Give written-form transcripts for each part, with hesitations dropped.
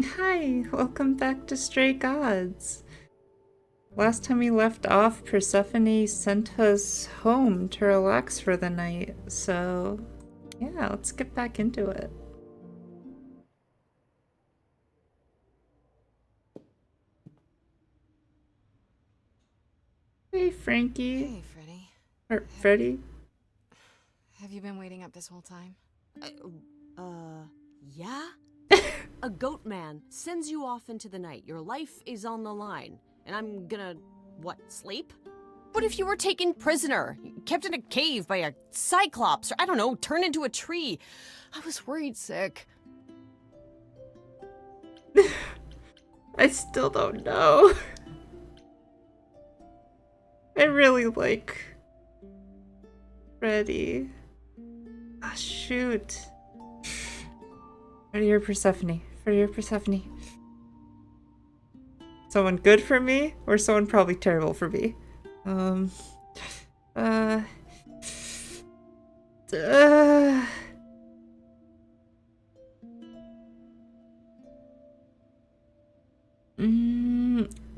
Hi, welcome back to Stray Gods. Last time we left off, Persephone sent us home to relax for the night, so yeah, let's get back into it. Hey, Frankie. Hey, Freddy. Or Have, Freddy? have you been waiting up this whole time? Yeah? A goat man sends you off into the night. Your life is on the line. And I'm gonna, what, sleep? What if you were taken prisoner? Kept in a cave by a cyclops, or I don't know, turned into a tree? I was worried sick. I still don't know. I really like Freddy. Ah, shoot. Freddy or Persephone? Freddy or Persephone? Someone good for me, or someone probably terrible for me? Um, uh, uh,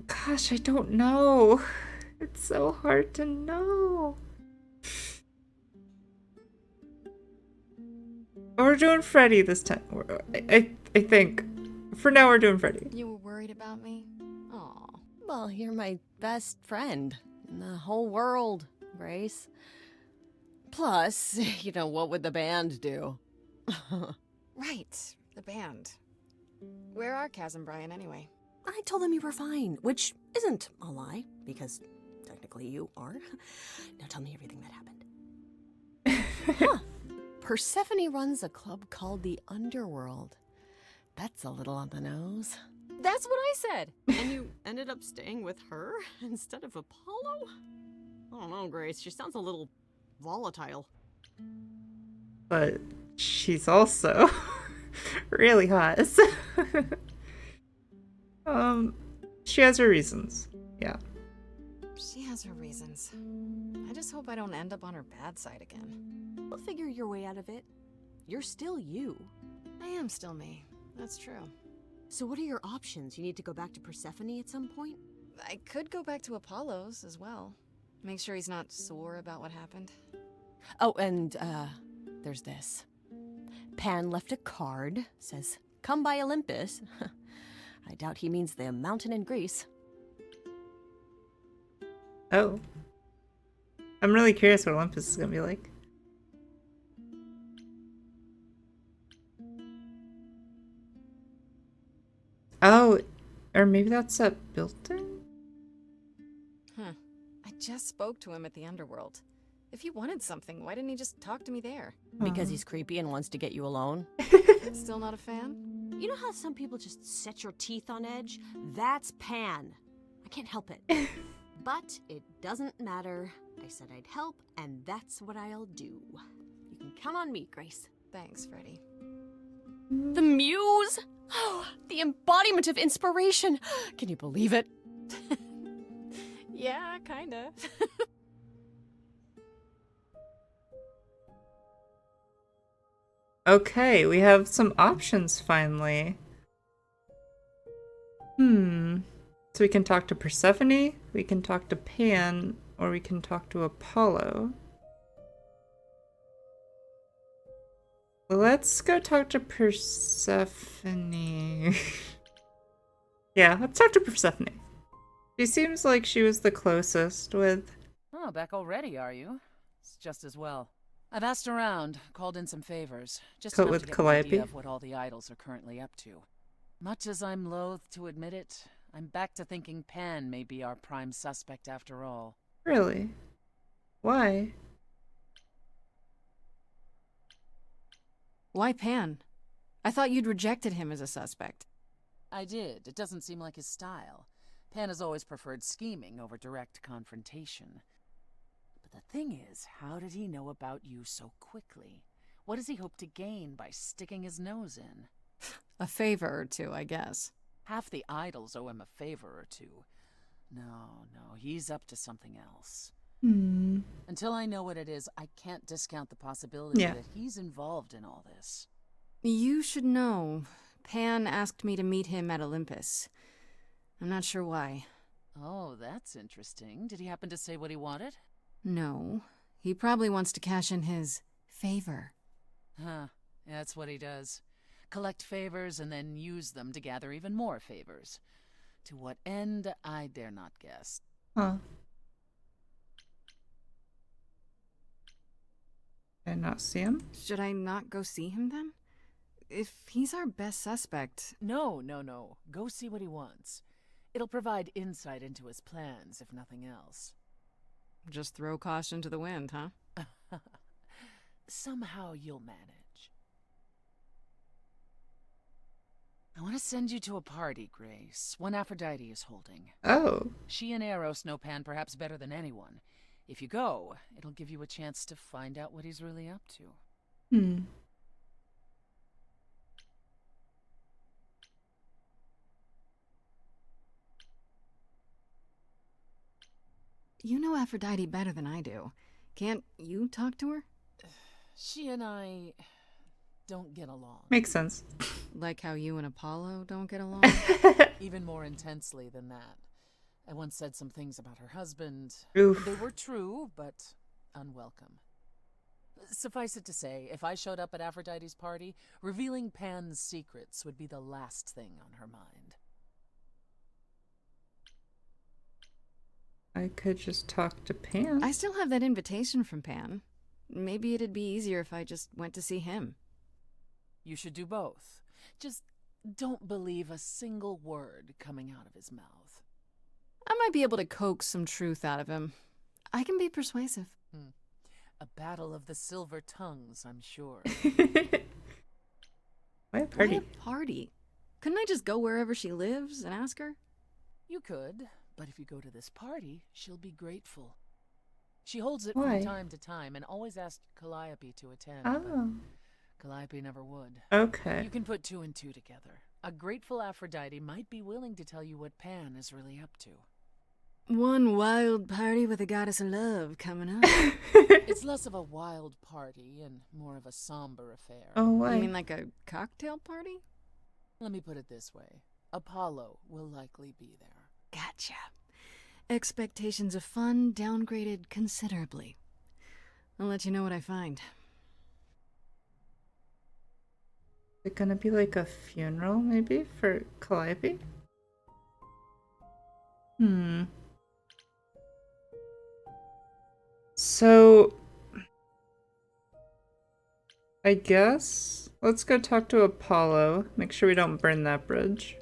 gosh, I don't know. It's so hard to know. We're doing Freddy this time. I think. For now, we're doing Freddy. You were worried about me? Aw. Well, you're my best friend in the whole world, Grace. Plus, what would the band do? Right, the band. Where are Kaz and Brian anyway? I told them you were fine, which isn't a lie, because technically you are. Now tell me everything that happened. Huh. Persephone runs a club called the Underworld. That's a little on the nose. That's what I said! And you ended up staying with her instead of Apollo? I don't know, Grace. She sounds a little volatile. But she's also really hot. She has her reasons. Yeah. She has her reasons. I just hope I don't end up on her bad side again. You'll figure your way out of it. You're still you. I am still me. That's true. So what are your options? You need to go back to Persephone at some point? I could go back to Apollo's as well. Make sure he's not sore about what happened. Oh, and, there's this. Pan left a card, says, "Come by Olympus." I doubt he means the mountain in Greece. Oh. I'm really curious what Olympus is gonna be like. Oh, or maybe that's a building? Huh. I just spoke to him at the Underworld. If he wanted something, why didn't he just talk to me there? Because he's creepy and wants to get you alone. Still not a fan? You know how some people just set your teeth on edge? That's Pan. I can't help it. But it doesn't matter. I said I'd help, and that's what I'll do. You can count on me, Grace. Thanks, Freddy. The muse? Oh, the embodiment of inspiration. Can you believe it? Yeah, kinda. Okay, we have some options finally. So we can talk to Persephone, we can talk to Pan, or we can talk to Apollo. Let's go talk to Persephone. Yeah, let's talk to Persephone. She seems like she was the closest with... Oh, back already, are you? It's just as well. I've asked around, called in some favors, just enough with to get an idea Calliope? of what all the idols are currently up to. Much as I'm loath to admit it, I'm back to thinking Pan may be our prime suspect after all. Really? Why? Why Pan? I thought you'd rejected him as a suspect. I did. It doesn't seem like his style. Pan has always preferred scheming over direct confrontation. But the thing is, how did he know about you so quickly? What does he hope to gain by sticking his nose in? A favor or two, I guess. Half the idols owe him a favor or two. No, he's up to something else. Until I know what it is, I can't discount the possibility that he's involved in all this. You should know. Pan asked me to meet him at Olympus. I'm not sure why. Oh, that's interesting. Did he happen to say what he wanted? No. He probably wants to cash in his favor. Huh. That's what he does. Collect favors and then use them to gather even more favors. To what end, I dare not guess. Huh. Did I not see him? Should I not go see him then? If he's our best suspect... No. Go see what he wants. It'll provide insight into his plans, if nothing else. Just throw caution to the wind, huh? Somehow you'll manage. I want to send you to a party, Grace, one Aphrodite is holding. Oh. She and Eros know Pan perhaps better than anyone. If you go, it'll give you a chance to find out what he's really up to. Hmm. You know Aphrodite better than I do. Can't you talk to her? She and I don't get along. Makes sense. Like how you and Apollo don't get along? Even more intensely than that. I once said some things about her husband. Oof. They were true, but unwelcome. Suffice it to say, if I showed up at Aphrodite's party, revealing Pan's secrets would be the last thing on her mind. I could just talk to Pan. I still have that invitation from Pan. Maybe it'd be easier if I just went to see him. You should do both. Just don't believe a single word coming out of his mouth. I might be able to coax some truth out of him. I can be persuasive. A battle of the silver tongues, I'm sure. Why a party? Why a party? Couldn't I just go wherever she lives and ask her? You could, but if you go to this party, she'll be grateful. She holds it Why? from time to time and always asked Calliope to attend, Oh. but Calliope never would. Okay. You can put two and two together. A grateful Aphrodite might be willing to tell you what Pan is really up to. One wild party with a goddess of love coming up. It's less of a wild party and more of a somber affair. Oh, why? You mean like a cocktail party? Let me put it this way. Apollo will likely be there. Gotcha. Expectations of fun downgraded considerably. I'll let you know what I find. Is it gonna be like a funeral, maybe, for Calliope? So... I guess... Let's go talk to Apollo. Make sure we don't burn that bridge.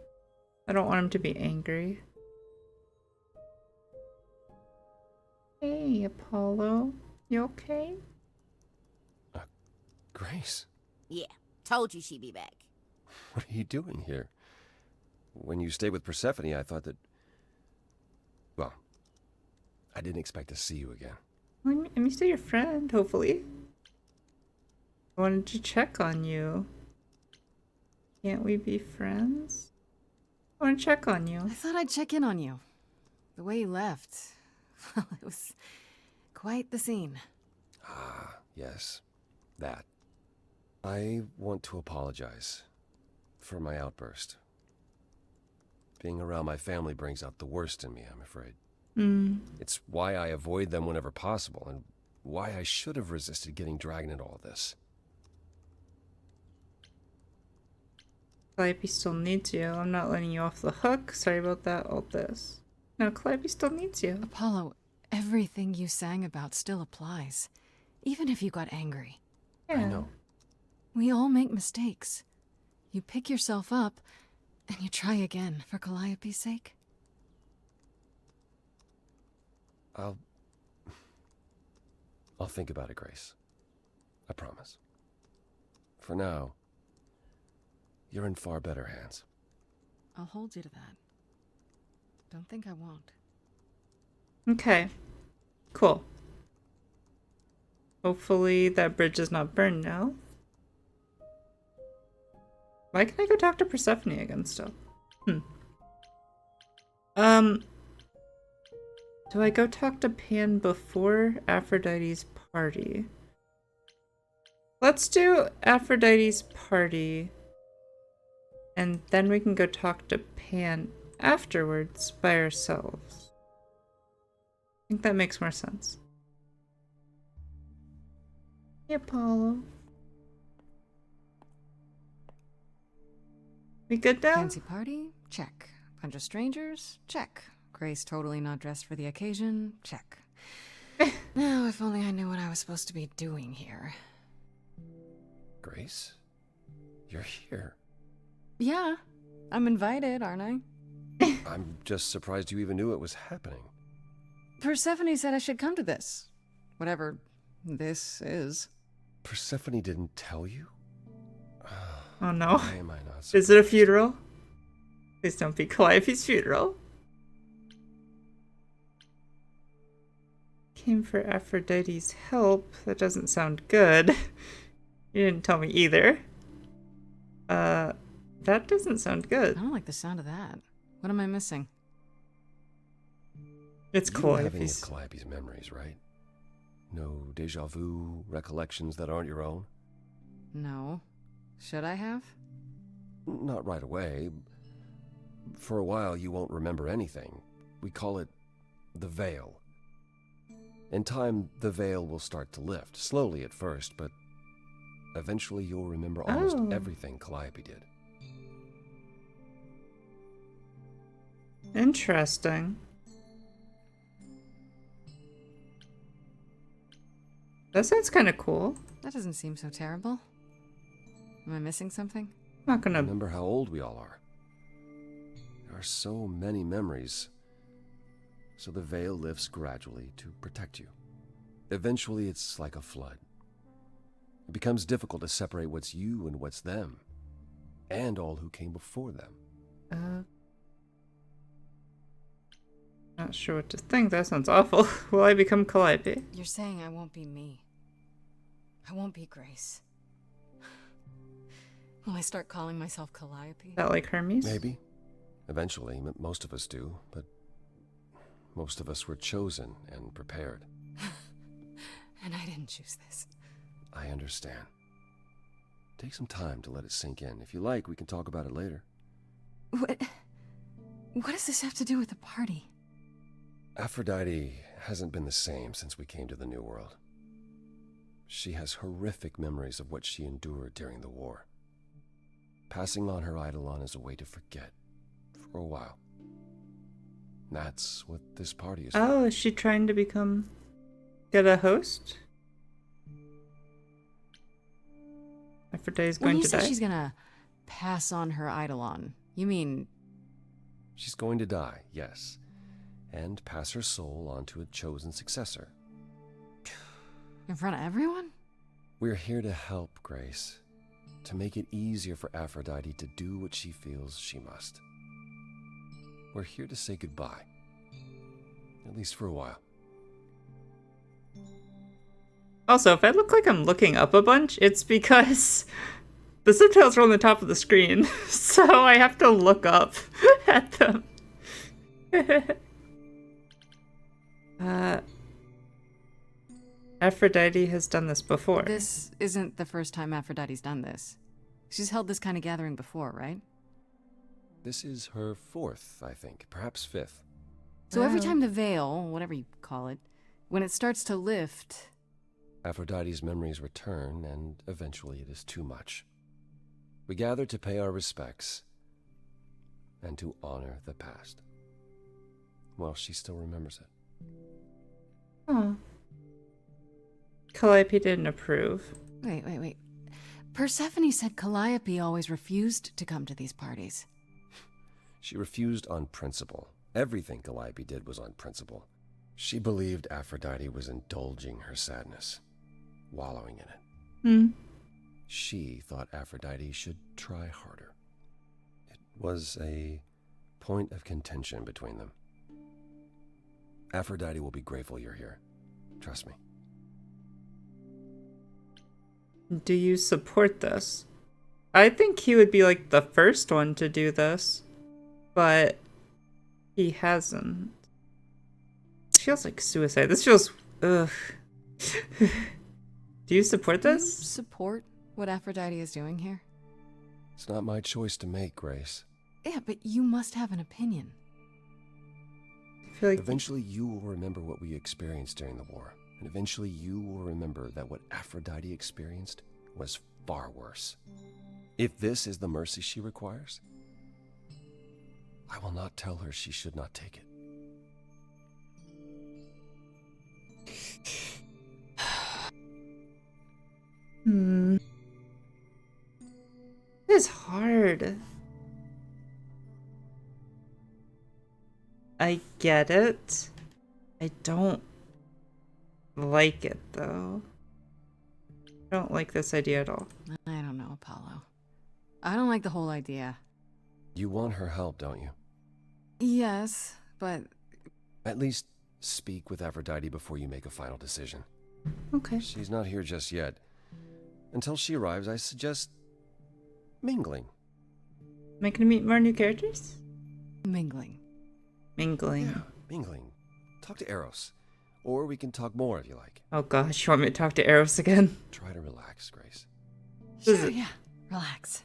I don't want him to be angry. Hey, Apollo. You okay? Grace, Yeah, told you she'd be back. what are you doing here? When you stayed with Persephone, I thought that... Well, I didn't expect to see you again. I'm still your friend, hopefully. I wanted to check on you. Can't we be friends? I want to check on you. I thought I'd check in on you. The way you left, well, it was quite the scene. Ah, yes. That. I want to apologize for my outburst. Being around my family brings out the worst in me, I'm afraid. It's why I avoid them whenever possible, and why I should have resisted getting dragged into all this. Calliope still needs you. I'm not letting you off the hook. Sorry about that. All this. No, Calliope still needs you. Apollo, everything you sang about still applies. Even if you got angry. Yeah. I know. We all make mistakes. You pick yourself up, and you try again for Calliope's sake. I'll think about it, Grace. I promise. For now, you're in far better hands. I'll hold you to that. Don't think I won't. Okay. Cool. Hopefully that bridge is not burned now. Why can I go talk to Persephone again still? Do I go talk to Pan before Aphrodite's party? Let's do Aphrodite's party And then we can go talk to Pan afterwards by ourselves. I think that makes more sense. Hey, Apollo. We good now? Fancy party? Check. Bunch of strangers? Check. Grace totally not dressed for the occasion? Check. Now, if only I knew what I was supposed to be doing here. Grace? You're here. Yeah, I'm invited, aren't I? I'm just surprised you even knew it was happening. Persephone said I should come to this. Whatever this is. Persephone didn't tell you? Oh no. Why am I not Is it a surprised? funeral? Please don't be Calliope's funeral. Came for Aphrodite's help. That doesn't sound good. You didn't tell me either. That doesn't sound I good. don't like the sound of that. What am I missing? It's You don't have any of Calliope's. Calliope's memories, right? No deja vu, recollections that aren't your own? No. Should I have? Not right away. For a while, you won't remember anything. We call it the veil. In time, the veil will start to lift, slowly at first, but eventually you'll remember almost Oh. everything Calliope did. Interesting. That sounds kind of cool. That doesn't seem so terrible. Am I missing something? I'm not gonna. Remember how old we all are. There are so many memories. So the veil lifts gradually to protect you. Eventually, it's like a flood. It becomes difficult to separate what's you and what's them, and all who came before them. Not sure what to think. That sounds awful. Will I become Calliope? You're saying I won't be me. I won't be Grace. Will I start calling myself Calliope? That like Hermes? Maybe. Eventually, most of us do, but most of us were chosen and prepared. And I didn't choose this. I understand. Take some time to let it sink in. If you like, we can talk about it later. What does this have to do with the party? Aphrodite hasn't been the same since we came to the New World. She has horrific memories of what she endured during the war. Passing on her eidolon is a way to forget, for a while. That's what this party is for. Oh, is she trying to get a host? Aphrodite's When going you to say die? she's gonna pass on her eidolon, you mean She's going to die, yes, and pass her soul on to a chosen successor. in front of everyone? We're here to help, Grace, to make it easier for Aphrodite to do what she feels she must. We're here to say goodbye, at least for a while. Also, if I look like I'm looking up a bunch, it's because the subtitles are on the top of the screen, so I have to look up at them. Aphrodite has done this before. This isn't the first time Aphrodite's done this. She's held this kind of gathering before, right? This is her fourth, I think, perhaps fifth. So every Wow. time the veil, whatever you call it, when it starts to lift, Aphrodite's memories return, and eventually it is too much. We gather to pay our respects and to honor the past. Well, she still remembers it. Oh. Calliope didn't approve. Wait. Persephone said Calliope always refused to come to these parties. She refused on principle. Everything Calliope did was on principle. She believed Aphrodite was indulging her sadness, wallowing in it. She thought Aphrodite should try harder. It was a point of contention between them. Aphrodite will be grateful you're here. Trust me. Do you support this? I think he would be like the first one to do this, but he hasn't. This feels like suicide. This feels. Ugh. Do you support Do you this? support what Aphrodite is doing here? It's not my choice to make, Grace. Yeah, but you must have an opinion. I feel like Eventually, you will remember what we experienced during the war. And eventually, you will remember that what Aphrodite experienced was far worse. If this is the mercy she requires, I will not tell her she should not take it. It is hard. I get it. I don't like it, though. I don't like this idea at all. I don't know, Apollo. I don't like the whole idea. You want her help, don't you? Yes, but At least speak with Aphrodite before you make a final decision. Okay. She's not here just yet. Until she arrives, I suggest mingling. Am I gonna meet more new characters? mingling. Mingling. Yeah, mingling. Talk to Eros. Or we can talk more if you like. Oh gosh, you want me to talk to Eros again? Try to relax, Grace. Sure, yeah. Relax.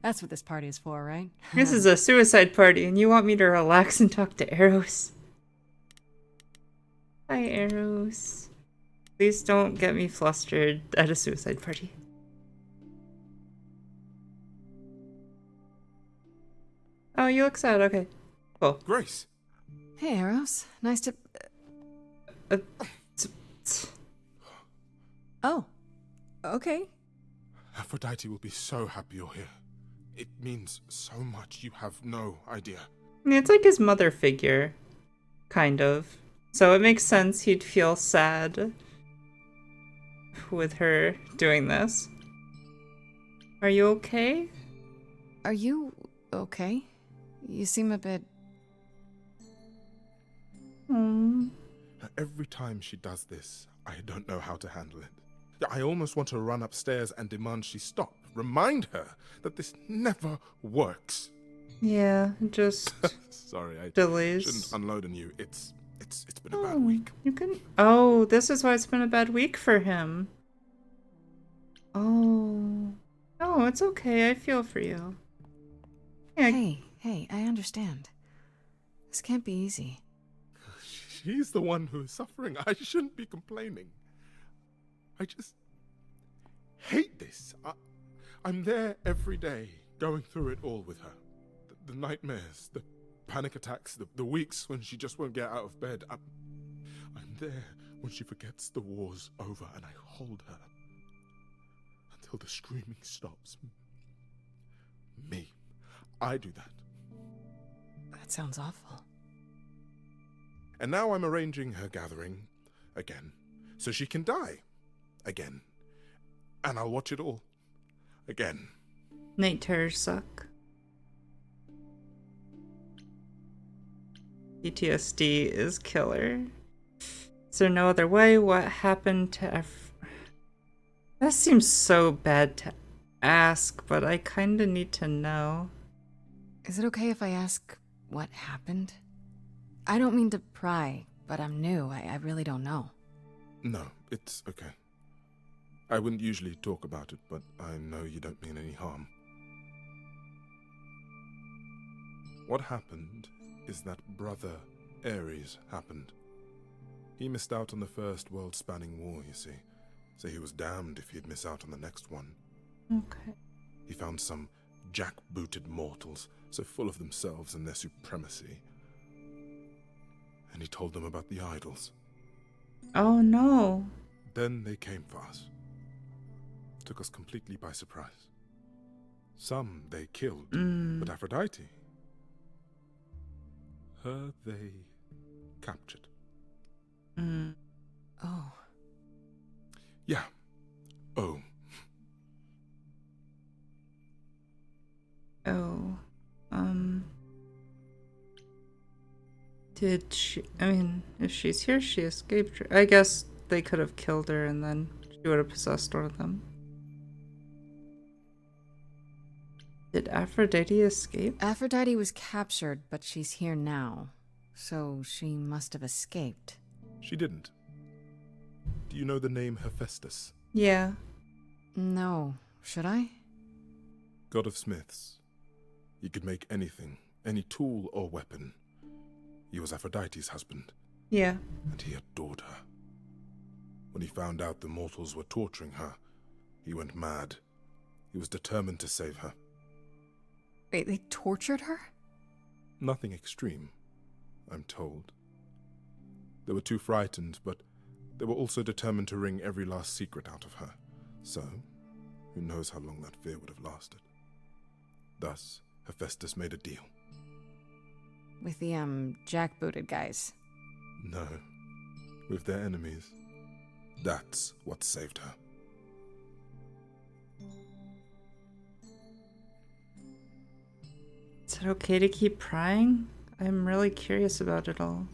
That's what this party is for, right? This is a suicide party, and you want me to relax and talk to Eros? Hi, Eros. Please don't get me flustered at a suicide party. Oh, you look sad. Okay. Cool. Grace! Hey, Eros. Nice to... Oh. Okay. Aphrodite will be so happy you're here. It means so much, you have no idea. It's like his mother figure. Kind of. So it makes sense he'd feel sad with her doing this. Are you okay? Are you okay? You seem a bit... Every time she does this, I don't know how to handle it. I almost want to run upstairs and demand she stop. Remind her that this never works. Yeah, just Sorry, I delays. shouldn't unload on you. It's been a bad week. You can. Oh, this is why it's been a bad week for him. Oh. Oh, it's okay. I feel for you. Yeah. Hey, I understand. This can't be easy. She's the one who is suffering. I shouldn't be complaining. I just hate this. I'm there every day, going through it all with her. The nightmares, the panic attacks, the weeks when she just won't get out of bed. I'm there when she forgets the war's over, and I hold her until the screaming stops. Me. I do that. That sounds awful. And now I'm arranging her gathering again, so she can die again. And I'll watch it all again. Night terrors suck. PTSD is killer. Is there no other way? What happened to That seems so bad to ask, but I kinda need to know. Is it okay if I ask what happened? I don't mean to pry, but I'm new. I really don't know. No, it's okay. I wouldn't usually talk about it, but I know you don't mean any harm. What happened is that Brother Ares happened. He missed out on the first world-spanning war, you see. So he was damned if he'd miss out on the next one. Okay. He found some jack-booted mortals, so full of themselves and their supremacy. And he told them about the idols. Oh no. Then they came for us. Took us completely by surprise. Some they killed, but Aphrodite, her they captured. Oh. Yeah. Oh. Oh. Did she... I mean, if she's here, she escaped her. I guess they could have killed her and then she would have possessed one of them. Did Aphrodite escape? Aphrodite was captured, but she's here now. So she must have escaped. She didn't. Do you know the name Hephaestus? Yeah. No. Should I? God of Smiths. He could make anything, any tool or weapon. He was Aphrodite's husband, Yeah. and he adored her. When he found out the mortals were torturing her, he went mad. He was determined to save her. Wait, they tortured her? Nothing extreme, I'm told. They were too frightened, but they were also determined to wring every last secret out of her. So, who knows how long that fear would have lasted. Thus, Hephaestus made a deal. With the, jackbooted guys. No, with their enemies. That's what saved her. Is it okay to keep prying? I'm really curious about it all.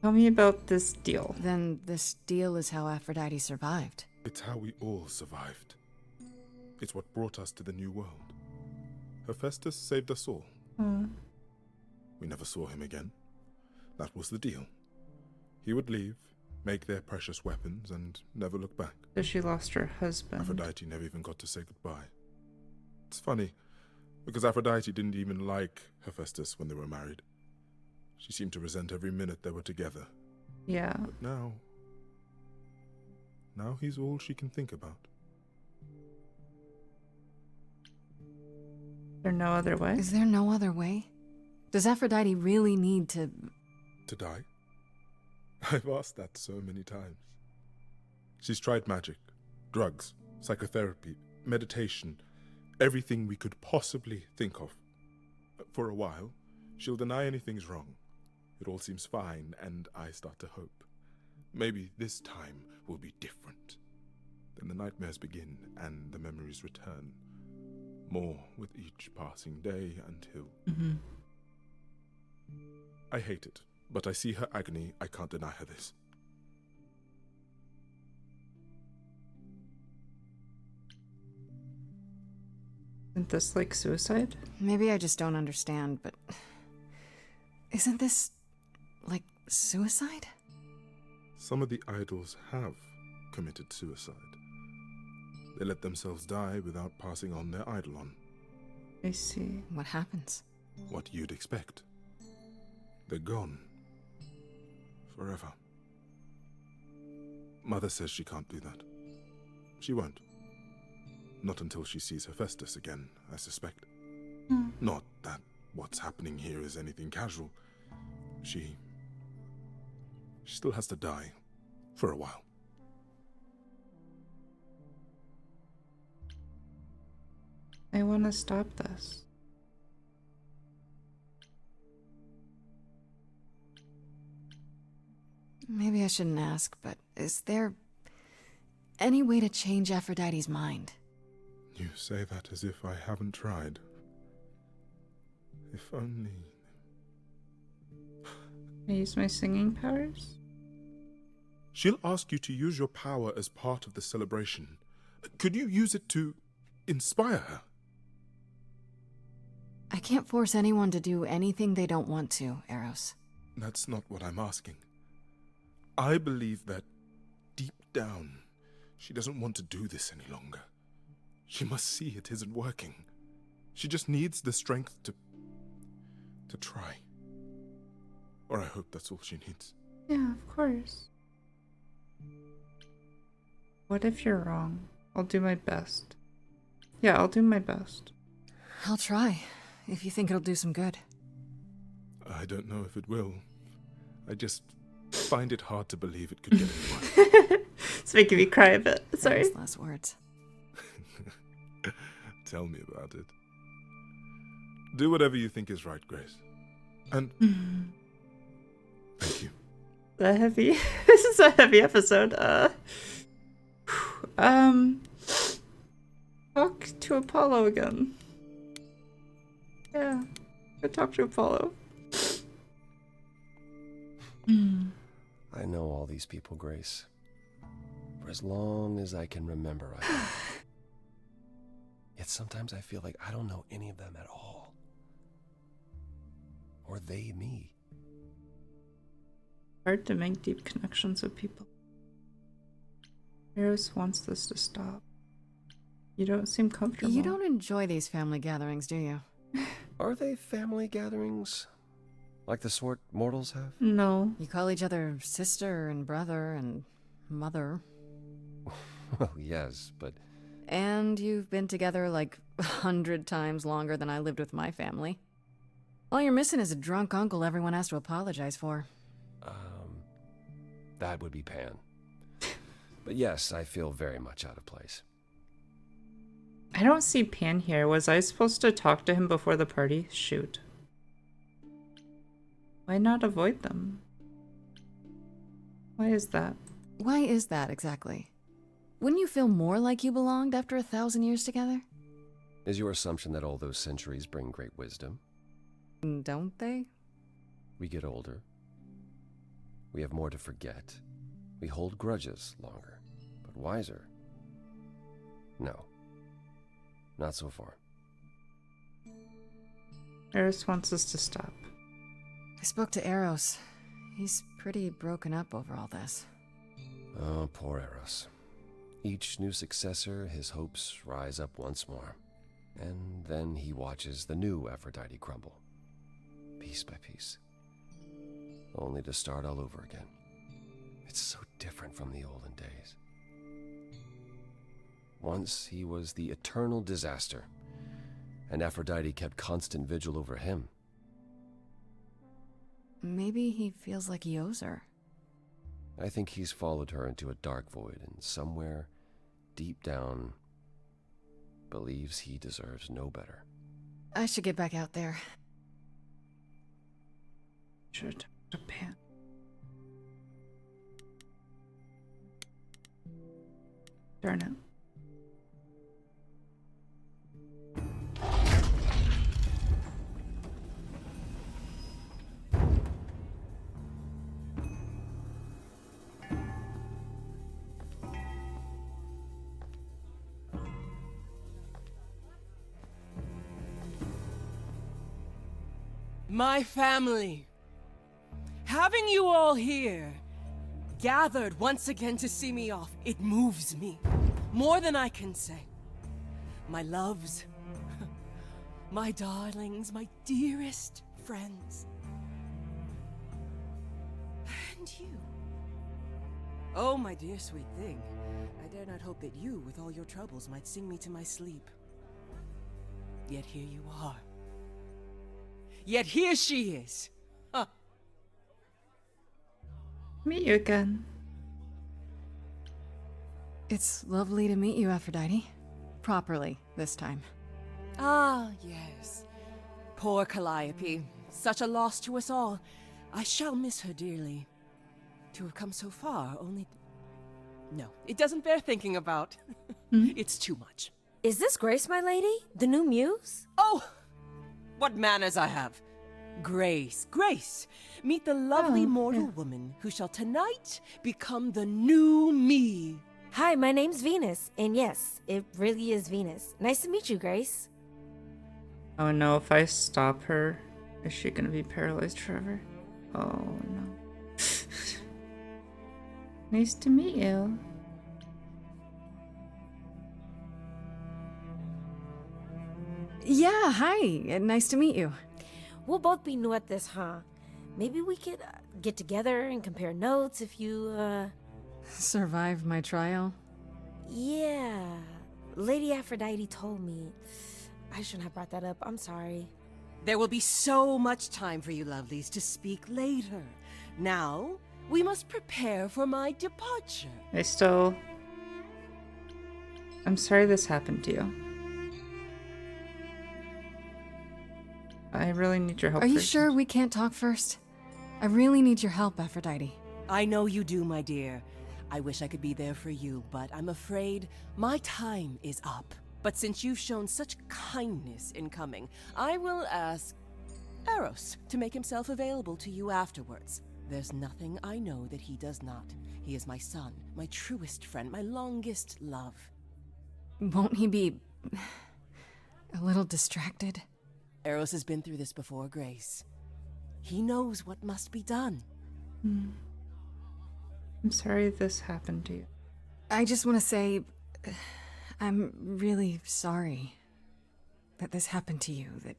Tell me about this deal. Then this deal is how Aphrodite survived. It's how we all survived. It's what brought us to the new world. Hephaestus saved us all. Oh. We never saw him again. That was the deal. He would leave, make their precious weapons, and never look back. So she lost her husband. Aphrodite never even got to say goodbye. It's funny, because Aphrodite didn't even like Hephaestus when they were married. She seemed to resent every minute they were together. Yeah. But now he's all she can think about. There's no other way? Is there no other way? Does Aphrodite really need to... To die? I've asked that so many times. She's tried magic, drugs, psychotherapy, meditation, everything we could possibly think of. For a while, she'll deny anything's wrong. It all seems fine, and I start to hope. Maybe this time will be different. Then the nightmares begin, and the memories return. More with each passing day until... Mm-hmm. I hate it, but I see her agony. I can't deny her this. Isn't this like suicide? Maybe I just don't understand, but... Isn't this... like suicide? Some of the idols have committed suicide. They let themselves die without passing on their eidolon. I see. What happens? What you'd expect. They're gone. Forever. Mother says she can't do that. She won't. Not until she sees Hephaestus again, I suspect. Not that what's happening here is anything casual. She still has to die. For a while. I want to stop this. Maybe I shouldn't ask, but is there any way to change Aphrodite's mind? You say that as if I haven't tried. If only... I use my singing powers? She'll ask you to use your power as part of the celebration. Could you use it to inspire her? I can't force anyone to do anything they don't want to, Eros. That's not what I'm asking. I believe that, deep down, she doesn't want to do this any longer. She must see it isn't working. She just needs the strength to try. Or I hope that's all she needs. Yeah, of course. What if you're wrong? I'll do my best. Yeah, I'll do my best. I'll try, if you think it'll do some good. I don't know if it will. I just find it hard to believe it could get any worse. It's making me cry a bit. Sorry. Famous last words. Tell me about it. Do whatever you think is right, Grace. And thank you. This is a heavy episode. Talk to Apollo again. Yeah, go talk to Apollo. I know all these people, Grace. For as long as I can remember, I have. Yet sometimes I feel like I don't know any of them at all. Or they me. Hard to make deep connections with people. Eros wants this to stop. You don't seem comfortable. You don't enjoy these family gatherings, do you? Are they family gatherings? Like the sort mortals have? No. You call each other sister and brother and mother. Well, yes, but And you've been together like 100 times longer than I lived with my family. All you're missing is a drunk uncle everyone has to apologize for. that would be Pan. But yes, I feel very much out of place. I don't see Pan here. Was I supposed to talk to him before the party? Shoot. Why not avoid them? Why is that? Why is that exactly? Wouldn't you feel more like you belonged after 1,000 years together? Is your assumption that all those centuries bring great wisdom? Don't they? We get older. We have more to forget. We hold grudges longer, but wiser. No. Not so far. Eris wants us to stop. I spoke to Eros. He's pretty broken up over all this. Oh, poor Eros. Each new successor, his hopes rise up once more. And then he watches the new Aphrodite crumble. Piece by piece. Only to start all over again. It's so different from the olden days. Once he was the eternal disaster, and Aphrodite kept constant vigil over him. Maybe he feels like he owes her. I think he's followed her into a dark void, and somewhere, deep down, believes he deserves no better. I should get back out there. Should talk to Pan. Darn it. My family. Having you all here, gathered once again to see me off, it moves me. More than I can say. My loves, my darlings, my dearest friends. And you. Oh, my dear sweet thing. I dare not hope that you, with all your troubles, might sing me to my sleep. Yet here you are. Yet here she is. Huh. Meet you again. It's lovely to meet you, Aphrodite. Properly, this time. Ah, yes. Poor Calliope. Such a loss to us all. I shall miss her dearly. To have come so far, only... No, it doesn't bear thinking about. It's too much. Is this Grace, my lady? The new muse? Oh! What manners I have. Grace, Grace. Meet the lovely mortal woman who shall tonight become the new me. Hi, my name's Venus. And yes, it really is Venus. Nice to meet you, Grace. Oh no, if I stop her, is she gonna be paralyzed forever? Oh no. Nice to meet you. Yeah, hi. Nice to meet you. We'll both be new at this, huh? Maybe we could get together and compare notes if you, Survived my trial? Yeah. Lady Aphrodite told me. I shouldn't have brought that up. I'm sorry. There will be so much time for you lovelies to speak later. Now, we must prepare for my departure. I'm sorry this happened to you. I really need your help. Are you first. sure we can't talk first? I really need your help, Aphrodite. I know you do, my dear. I wish I could be there for you, but I'm afraid my time is up. But since you've shown such kindness in coming, I will ask Eros to make himself available to you afterwards. There's nothing I know that he does not. He is my son, my truest friend, my longest love. Won't he be... a little distracted? Eros has been through this before, Grace. He knows what must be done. I'm sorry this happened to you. I just want to say... I'm really sorry that this happened to you, that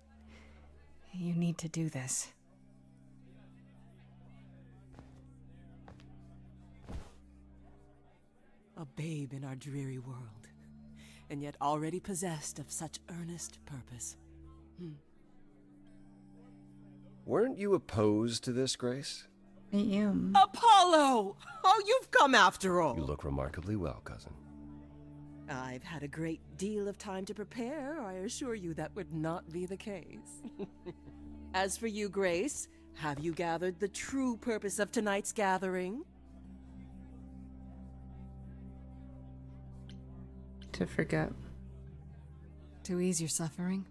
you need to do this. A babe in our dreary world, and yet already possessed of such earnest purpose. Weren't you opposed to this, Grace? I am. Apollo! Oh, you've come after all. You look remarkably well, cousin. I've had a great deal of time to prepare. I assure you that would not be the case. As for you, Grace, have you gathered the true purpose of tonight's gathering? To forget. To ease your suffering?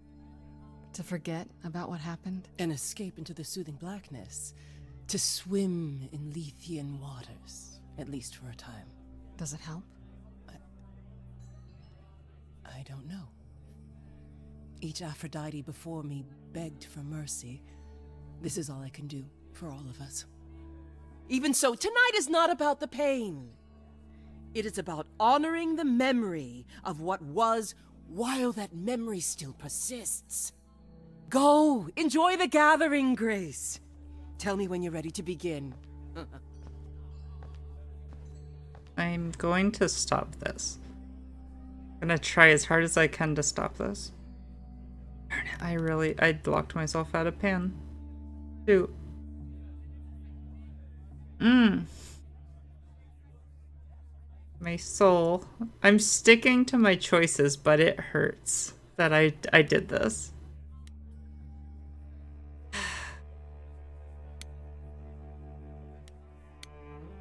To forget about what happened? An escape into the soothing blackness. To swim in Lethean waters, at least for a time. Does it help? I don't know. Each Aphrodite before me begged for mercy. This is all I can do for all of us. Even so, tonight is not about the pain. It is about honoring the memory of what was while that memory still persists. Go, enjoy the gathering, Grace. Tell me when you're ready to begin. I'm going to stop this. I'm gonna try as hard as I can to stop this. I locked myself out of Pan. Shoot. My soul. I'm sticking to my choices, but it hurts that I did this.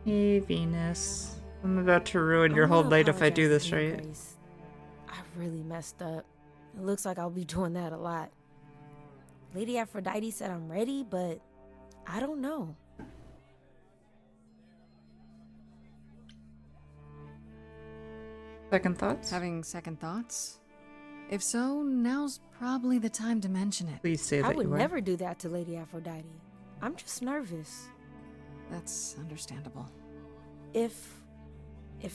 Hey, Venus. I'm about to ruin your whole night if I do this right. Grace. I really messed up. It looks like I'll be doing that a lot. Lady Aphrodite said I'm ready, but I don't know. Second thoughts? Having second thoughts? If so, now's probably the time to mention it. Please say that I would you are. never do that to Lady Aphrodite. I'm just nervous. That's understandable. If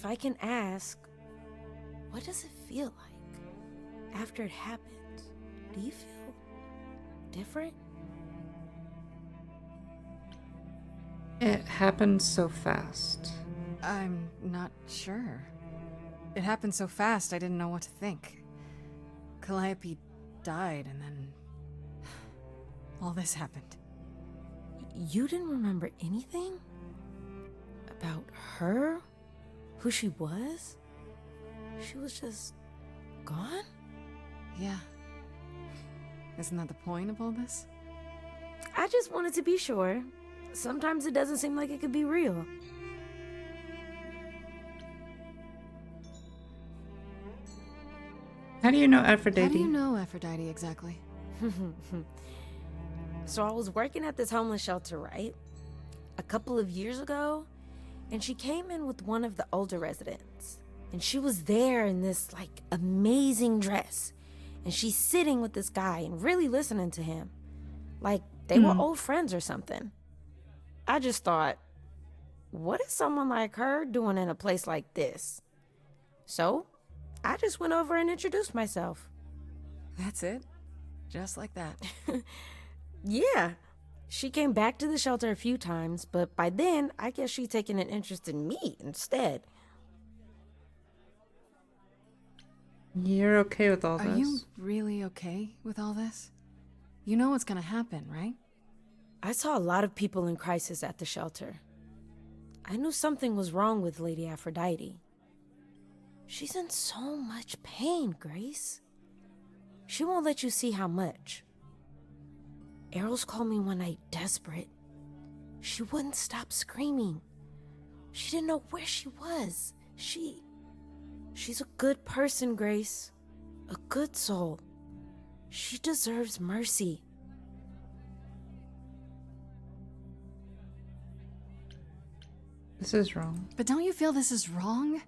I can ask, what does it feel like after it happens? Do you feel different? It happened so fast. I'm not sure. It happened so fast I didn't know what to think. Calliope died and then all this happened. You didn't remember anything? About her? Who she was? She was just gone? Yeah. Isn't that the point of all this? I just wanted to be sure. Sometimes it doesn't seem like it could be real. How do you know Aphrodite? How do you know Aphrodite exactly? So I was working at this homeless shelter, right? A couple of years ago, and she came in with one of the older residents. And she was there in this, amazing dress. And she's sitting with this guy and really listening to him. Like, they were old friends or something. I just thought, what is someone like her doing in a place like this? So, I just went over and introduced myself. That's it? Just like that. Yeah. She came back to the shelter a few times, but by then, I guess she'd taken an interest in me instead. You're okay with all Are this? you really okay with all this? You know what's gonna happen, right? I saw a lot of people in crisis at the shelter. I knew something was wrong with Lady Aphrodite. She's in so much pain, Grace. She won't let you see how much. Eros called me one night desperate. She wouldn't stop screaming. She didn't know where she was. She's a good person, Grace. A good soul. She deserves mercy. This is wrong. But don't you feel this is wrong?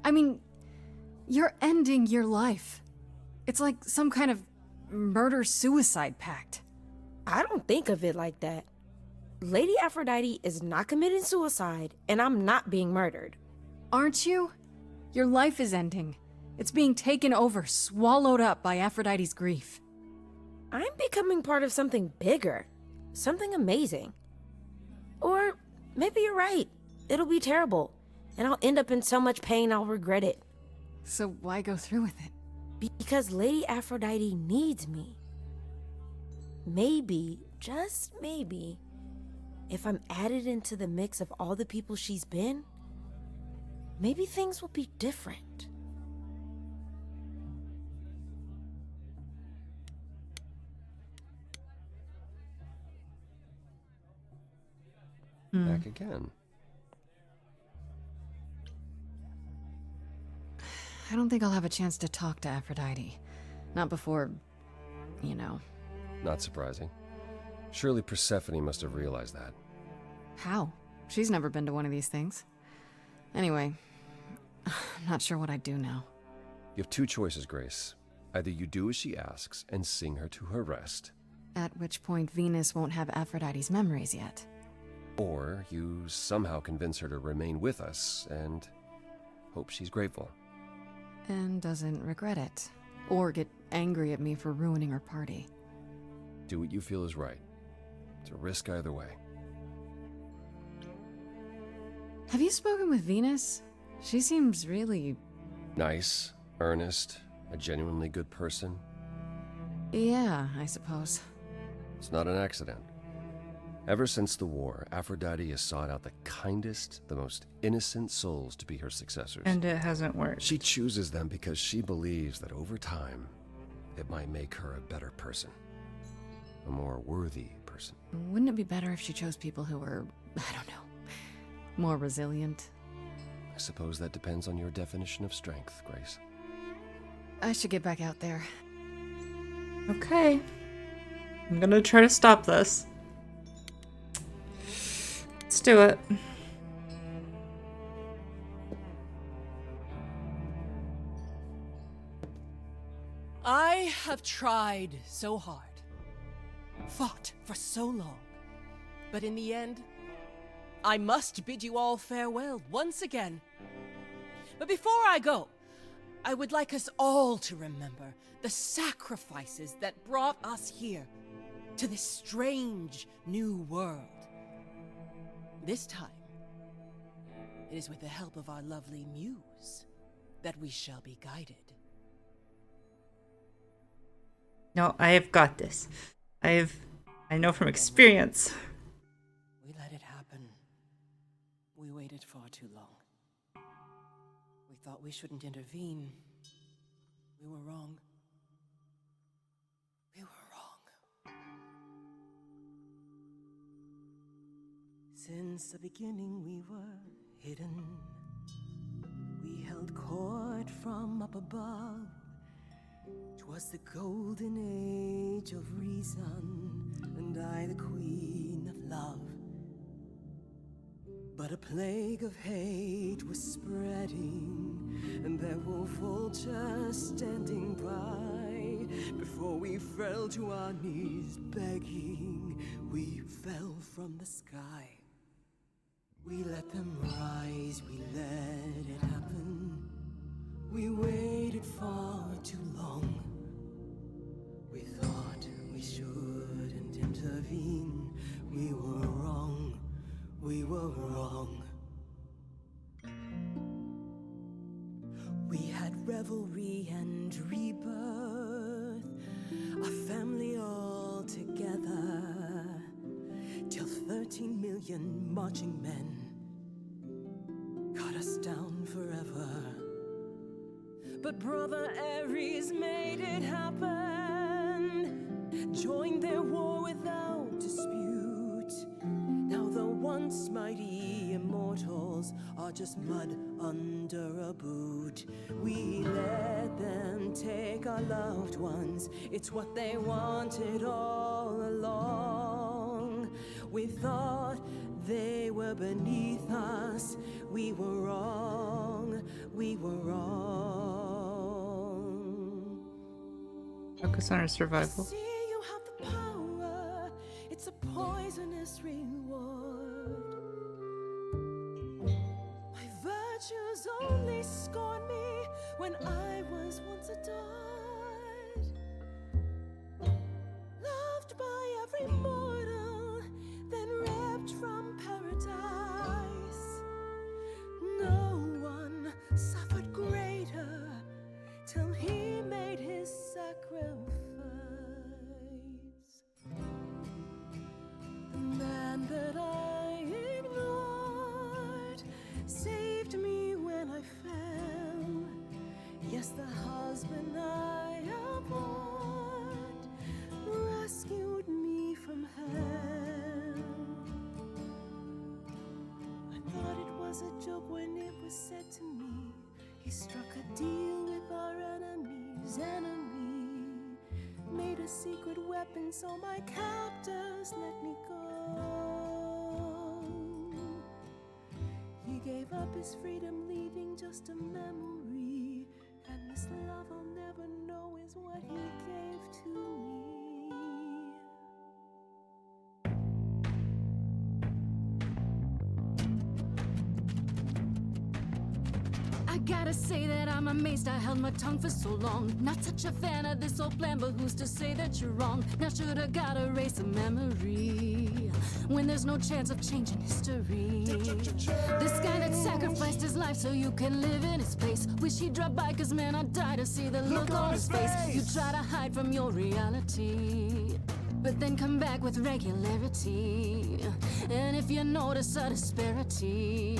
I mean, you're ending your life. It's like some kind of murder-suicide pact. I don't think of it like that. Lady Aphrodite is not committing suicide, and I'm not being murdered. Aren't you? Your life is ending. It's being taken over, swallowed up by Aphrodite's grief. I'm becoming part of something bigger. Something amazing. Or maybe you're right. It'll be terrible. And I'll end up in so much pain I'll regret it. So why go through with it? Because Lady Aphrodite needs me. Maybe, just maybe, if I'm added into the mix of all the people she's been, maybe things will be different. Back again. I don't think I'll have a chance to talk to Aphrodite. Not before, you know. Not surprising. Surely Persephone must have realized that. How? She's never been to one of these things. Anyway, I'm not sure what I'd do now. You have two choices, Grace. Either you do as she asks and sing her to her rest, At which point Venus won't have Aphrodite's memories yet. or you somehow convince her to remain with us and hope she's grateful. And doesn't regret it. Or get angry at me for ruining her party. Do what you feel is right. It's a risk either way. Have you spoken with Venus? She seems really... Nice, earnest, a genuinely good person. Yeah, I suppose. It's not an accident. Ever since the war, Aphrodite has sought out the kindest, the most innocent souls to be her successors. And it hasn't worked. She chooses them because she believes that over time, it might make her a better person. A more worthy person. Wouldn't it be better if she chose people who were, I don't know, more resilient? I suppose that depends on your definition of strength, Grace. I should get back out there. Okay. I'm gonna try to stop this. Let's do it. I have tried so hard, fought for so long, but in the end, I must bid you all farewell once again. But before I go, I would like us all to remember the sacrifices that brought us here, to this strange new world. This time, it is with the help of our lovely muse that we shall be guided. No, I have got this. I know from experience. We let it happen. We waited far too long. We thought we shouldn't intervene. We were wrong. We were wrong. Since the beginning we were hidden. We held court from up above. 'Twas the golden age of reason, and I the queen of love. But a plague of hate was spreading, and there were vultures standing by. Before we fell to our knees begging, we fell from the sky. We let them rise, we let it happen. We waited far too long. We thought we shouldn't intervene. We were wrong. We were wrong. We had revelry and rebirth, a family all together, till 13 million marching men cut us down forever. But Brother Ares made it happen, joined their war without dispute. Now the once mighty immortals are just mud under a boot. We let them take our loved ones, it's what they wanted all along. We thought they were beneath us, we were wrong, we were wrong. Focus on our survival. See, you have the power, it's a poisonous reward. My virtues only scorn me when I was was a joke when it was said to me. He struck a deal with our enemy's enemy. Made a secret weapon so my captors let me go. He gave up his freedom, leaving just a memory. And this love I'll never know is what he gave to me. I gotta say that I'm amazed I held my tongue for so long. Not such a fan of this old plan, but who's to say that you're wrong? Now shoulda gotta erase a memory when there's no chance of changing history. This guy that sacrificed his life so you can live in his place. Wish he'd drop by, cause man, I'd die to see the look on his face. You try to hide from your reality, but then come back with regularity. And if you notice a disparity,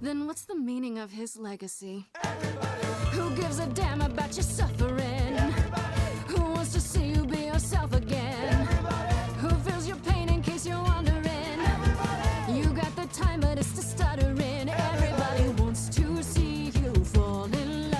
then what's the meaning of his legacy? Everybody. Who gives a damn about your suffering? Everybody. Who wants to see you be yourself again? Everybody. Who feels your pain in case you're wondering? Everybody. You got the time, but it's the stuttering. Everybody wants to see you fall in love.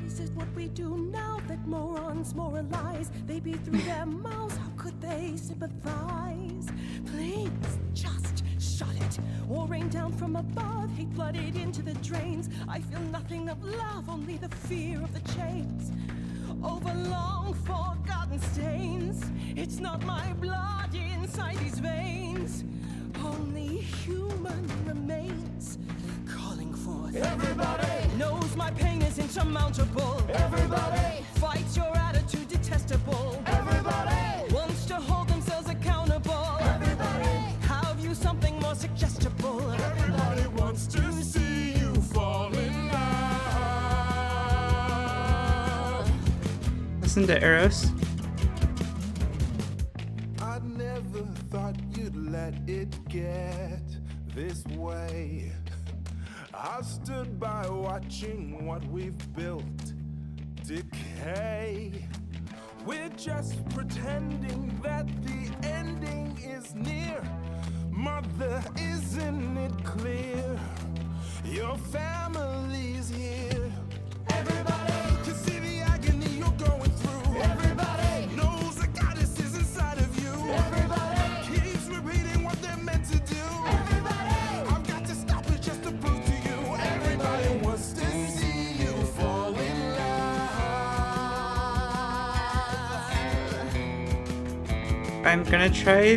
This is what we do now that morons moralize. They beat through their mouths, how could they sympathize? Please, just shut it, or rain down from above. Hate flooded into the drains. I feel nothing of love, only the fear of the chains. Over long forgotten stains. It's not my blood inside these veins, only human remains. Calling forth. Everybody knows my pain is insurmountable. Everybody fights your attitude detestable. Everybody wants to hold themselves accountable. Everybody have you something more suggestible. Everybody wants to see you fall in love. Listen to Eros. I never thought you'd let it get this way. I stood by watching what we've built decay. We're just pretending that the ending is near. Mother, isn't it clear? Your family's here. Everybody can see the agony you're going through. Everybody knows the goddess is inside of you. Everybody keeps repeating what they're meant to do. Everybody, I've got to stop it just to prove to you. Everybody wants to see you fall in love. I'm gonna try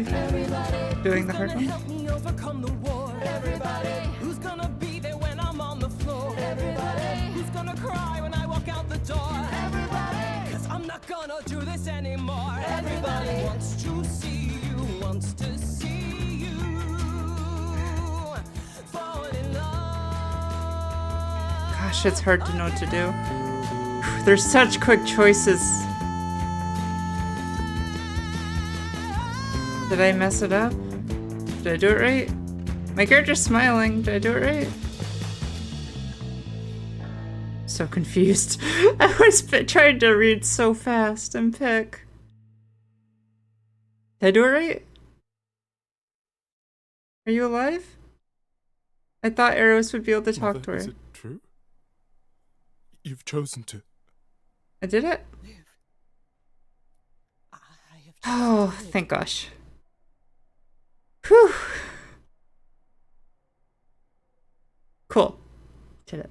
doing the hard one. Help me overcome the war. Everybody who's gonna be there when I'm on the floor. Everybody who's gonna cry when I walk out the door. Everybody, cause I'm not gonna do this anymore. Everybody wants to see you, wants to see you fall in love. Gosh, it's hard to know what to do. There's such quick choices. Did I mess it up? Did I do it right? My character's smiling. Did I do it right? So confused. I was trying to read so fast and pick. Did I do it right? Are you alive? I thought Eros would be able to talk Mother, to her. is it true? You've chosen to. I did it? I have Oh, thank gosh. Whew. Cool. Did it.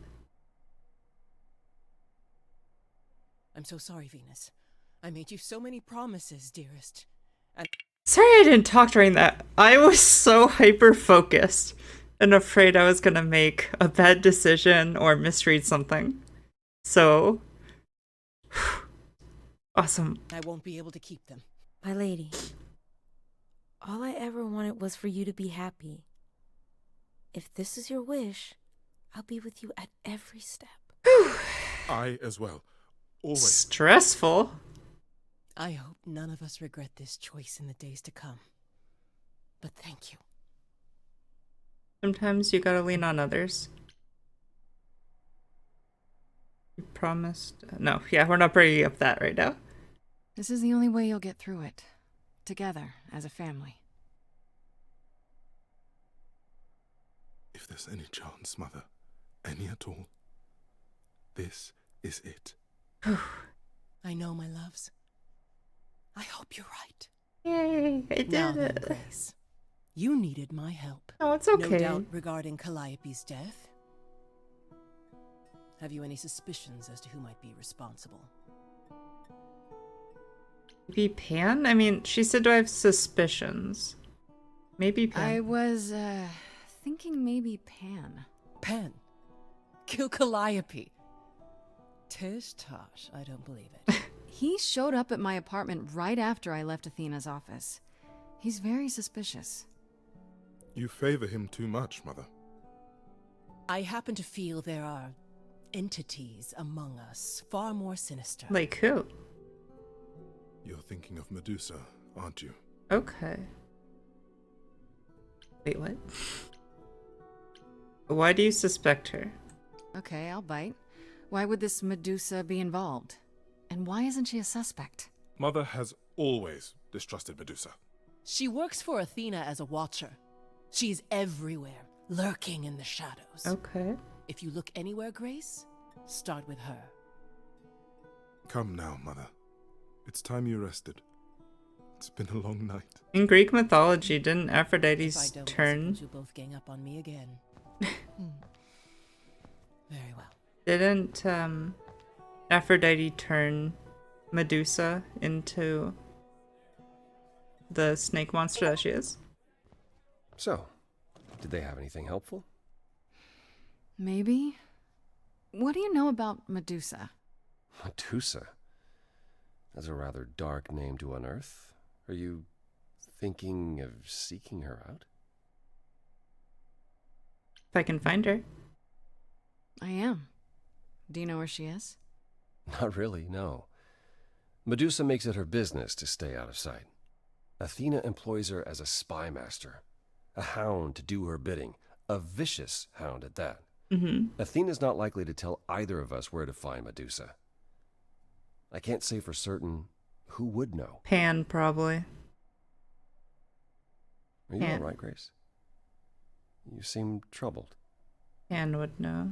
I'm so sorry, Venus. I made you so many promises, dearest. And Sorry I didn't talk during that. I was so hyper-focused and afraid I was gonna make a bad decision or misread something. So... awesome. I won't be able to keep them. My lady, all I ever wanted was for you to be happy. If this is your wish, I'll be with you at every step. I as well. Always. Stressful. I hope none of us regret this choice in the days to come. But thank you. Sometimes you gotta lean on others. You promised. No, yeah, we're not bringing up that right now. This is the only way you'll get through it. Together, as a family. If there's any chance, Mother, any at all, this is it. I know, my loves. I hope you're right. Yay, I did Now then, it. Grace, you needed my help. Oh, it's okay. No doubt regarding Calliope's death. Have you any suspicions as to who might be responsible? Maybe Pan? I mean, she said, do I have suspicions? Maybe Pan. I was, thinking maybe Pan. Pan. Kill Calliope. Tish tosh, I don't believe it. He showed up at my apartment right after I left Athena's office. He's very suspicious. You favor him too much, Mother. I happen to feel there are entities among us far more sinister. Like who? You're thinking of Medusa, aren't you? Okay. Wait, what? Why do you suspect her? Okay, I'll bite. Why would this Medusa be involved? And why isn't she a suspect? Mother has always distrusted Medusa. She works for Athena as a watcher. She's everywhere, lurking in the shadows. Okay. If you look anywhere, Grace, start with her. Come now, Mother. It's time you rested. It's been a long night. In Greek mythology, didn't If I Aphrodite's don't, I turn... suppose you'll both gang up on me again. Very well. Didn't Aphrodite turn Medusa into the snake monster that she is? So, did they have anything helpful? Maybe? What do you know about Medusa? Medusa? That's a rather dark name to unearth. Are you thinking of seeking her out? If I can find her. I am. Do you know where she is? Not really, no. Medusa makes it her business to stay out of sight. Athena employs her as a spy master, a hound to do her bidding, a vicious hound at that. Mm-hmm. Athena's not likely to tell either of us where to find Medusa. I can't say for certain who would know. Pan, probably. Are you Yeah. all right, Grace? You seem troubled. Pan would know.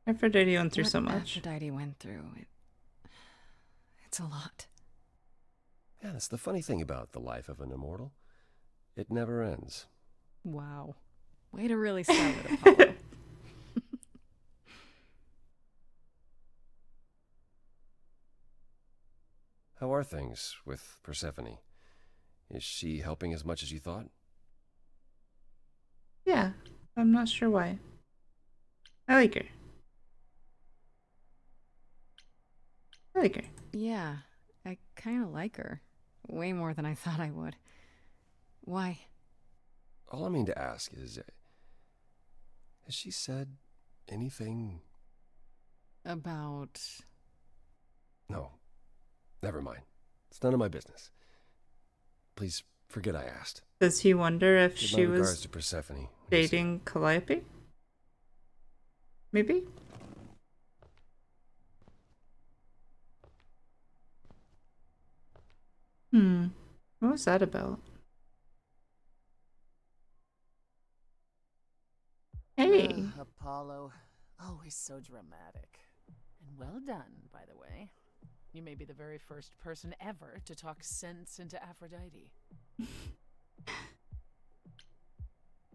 Aphrodite went through What so much. Aphrodite went through. It's a lot. Yeah, that's the funny thing about the life of an immortal. It never ends. Wow. Way to really sell it, Apollo. How are things with Persephone? Is she helping as much as you thought? Yeah, I'm not sure why. I like her. I like her. Yeah, I kind of like her. Way more than I thought I would. Why? All I mean to ask is, has she said anything? About... No, never mind. It's none of my business. Please forget I asked. Does he wonder if Give she my regards was to Persephone when you see her. dating Calliope? Maybe? What was that about? Hey! Apollo, always so dramatic. And well done, by the way. You may be the very first person ever to talk sense into Aphrodite.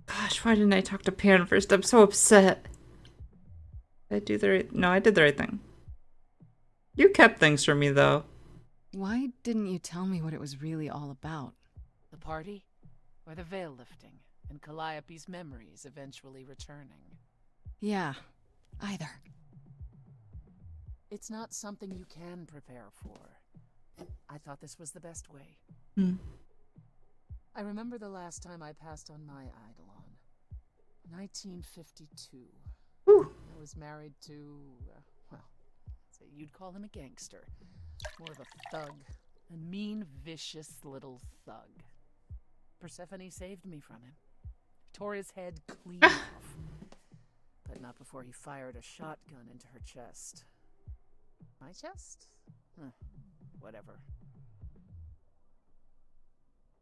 Gosh, why didn't I talk to Pan first? I'm so upset. Did I do the right... No, I did the right thing. You kept things from me, though. Why didn't you tell me what it was really all about? The party? Or the veil lifting? And Calliope's memories eventually returning? Yeah, either. It's not something you can prepare for. I thought this was the best way. I remember the last time I passed on my Eidolon. 1952. Ooh. I was married to, well, say you'd call him a gangster. More of a thug. A mean, vicious little thug. Persephone saved me from him. tore his head clean off. But not before he fired a shotgun into her chest. My chest? Whatever.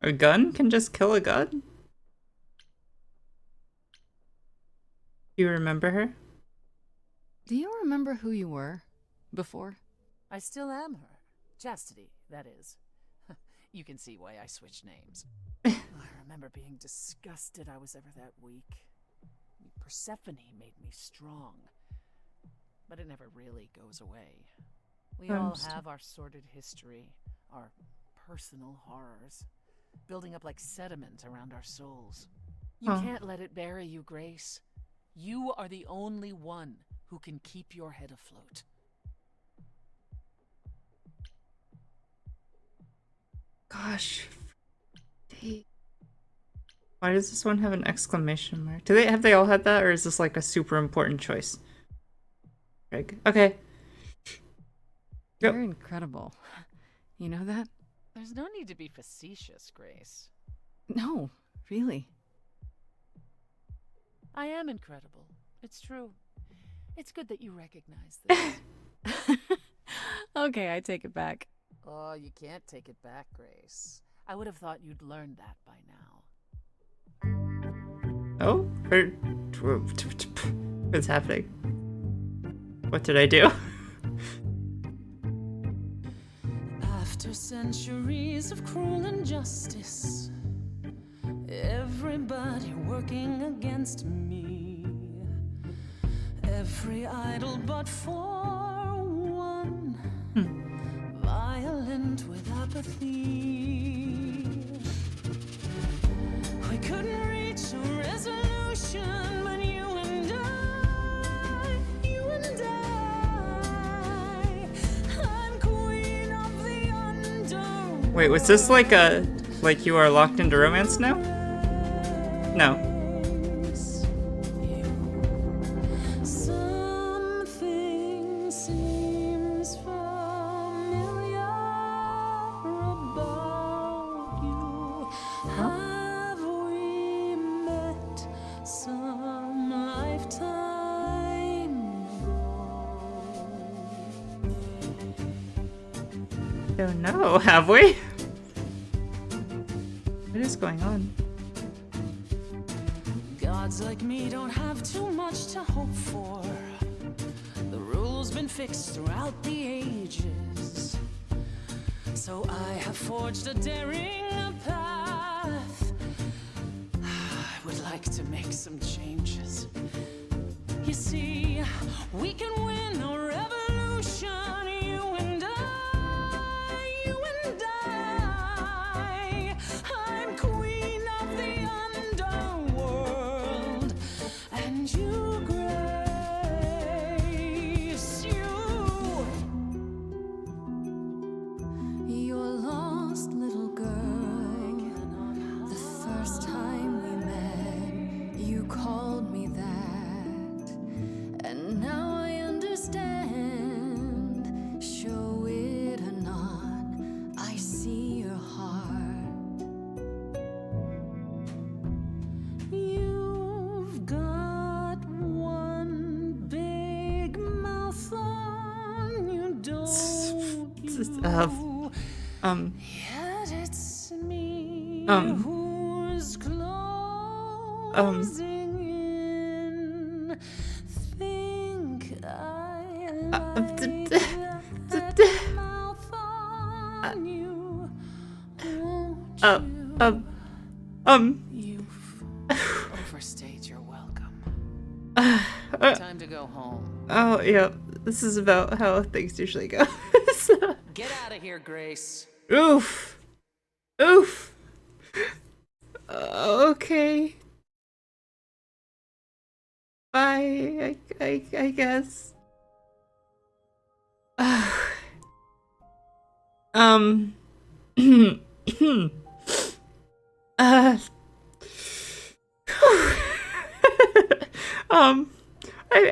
A gun can just kill a gun? Do you remember her? Do you remember who you were before? I still am her. Chastity, that is. You can see why I switched names. I remember being disgusted I was ever that weak. Persephone made me strong. But it never really goes away. We all have our sordid history, our personal horrors, building up like sediment around our souls. You can't let it bury you, Grace. You are the only one who can keep your head afloat. Gosh. Why does this one have an exclamation mark? Have they all had that, or is this like a super important choice? Greg. Okay. You're incredible. You know that? There's no need to be facetious, Grace. No, really. I am incredible. It's true. It's good that you recognize this. Okay, I take it back. Oh, you can't take it back, Grace. I would have thought you'd learned that by now. Oh? What's happening? What did I do? After centuries of cruel injustice, everybody working against me, every idol but for one, violent with apathy. We couldn't reach a resolution, but you and I, I'm queen of the underworld. Wait, was this like you are locked into romance now? No. Something seems familiar about you. Have we met some lifetime ago? Don't know, have we? What is going on? Gods like me don't have too much to hope for. The rules been fixed throughout the ages. So I have forged a daring path. I would like to make some changes. You see, we can win a revolution. You and I. I'm queen of the underworld. And you, Grace, You're lost, little girl. The first time we met, you called me that. And now I understand. Show it or not, I see your heart. You've got one big mouth on you, don't you? Yet it's me who's closing in. Think I like that mouth on you, won't you? You've overstayed your welcome. Time to go home. Oh, yeah. This is about how things usually go. Get out of here, Grace. Oof. Oof. Okay. Bye, I guess. I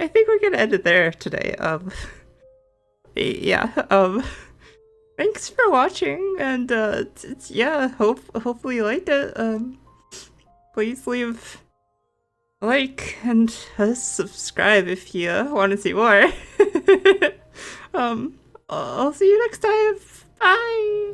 think we're gonna end it there today. Yeah. Thanks for watching, and yeah, hopefully you liked it. Please leave like and subscribe if you want to see more. I'll see you next time. Bye.